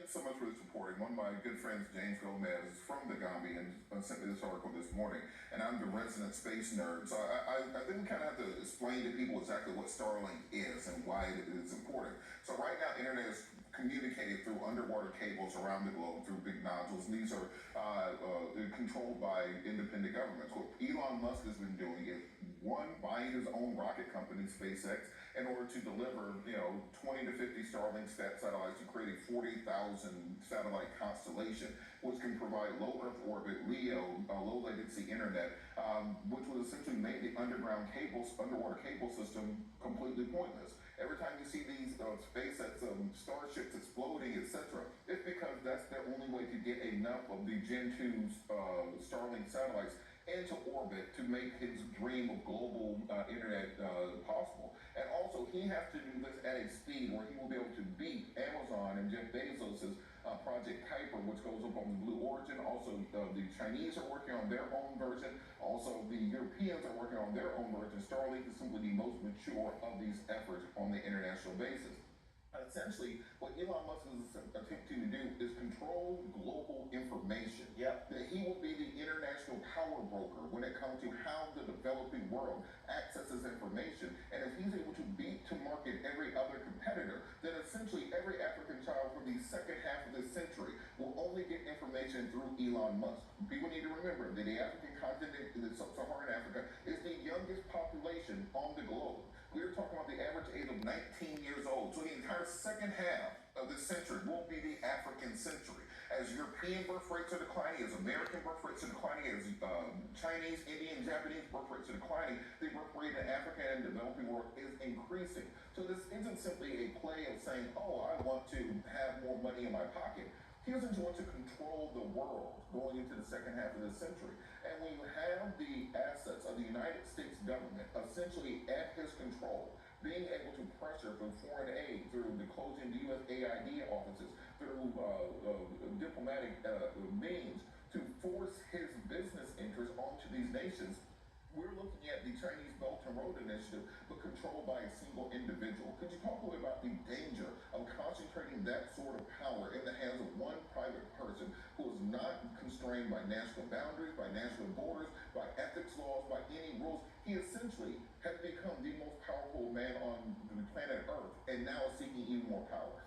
you so much for this reporting. One of my good friends, James Gomez, is from the Gambia and sent me this article this morning. And I'm the resident space nerd. So I think we kind of have to explain to people exactly what Starlink is and why it is important. So right now, internet is communicated through underwater cables around the globe through big nodules. And these are controlled by independent governments. What Elon Musk has been doing is, one, buying his own rocket company, SpaceX, in order to deliver, 20 to 50 Starlink satellites to create a 40,000 satellite constellation, which can provide low Earth orbit, LEO, low latency internet, which would essentially make the underwater cable system completely pointless. Every time you see these SpaceX starships exploding, etc., it's because that's the only way to get enough of the Gen 2 Starlink satellites into orbit to make his dream of global internet possible. And also, he has to do this at a speed where he will be able to beat Amazon and Jeff Bezos' Project Kuiper, which goes up on the Blue Origin. Also, the Chinese are working on their own version. Also, the Europeans are working on their own version. Starlink is simply the most mature of these efforts on the international basis. Essentially, what Elon Musk is attempting to do is control global information. That he will be the international power broker when it comes to how the developing world accesses information. And if he's able to beat to market every other competitor, then essentially every African child for the second half of this century will only get information through Elon Musk. People need to remember that the African continent, the sub-Saharan Africa, is the youngest population on the globe. We're talking about the average age of 19 years old. So the entire second half of this century will be the African century. As European birth rates are declining, as American birth rates are declining, as Chinese, Indian, Japanese birth rates are declining, the birth rate in Africa and developing world is increasing. So this isn't simply a play of saying, oh, I want to have more money in my pocket. He doesn't want to control the world going into the second half of this century. And when you have the assets of the United States government essentially at his control, being able to pressure through foreign aid, through the closing the USAID offices, through diplomatic means to force his business interests onto these nations, we're looking at the Chinese Belt and Road Initiative, but controlled by a single individual. Could you talk a little about the danger of concentrating that sort of power in the hands of one private person who is not constrained by national boundaries, by national borders, by ethics laws, by any rules? He essentially has become the most powerful man on the planet Earth, and now is seeking even more power.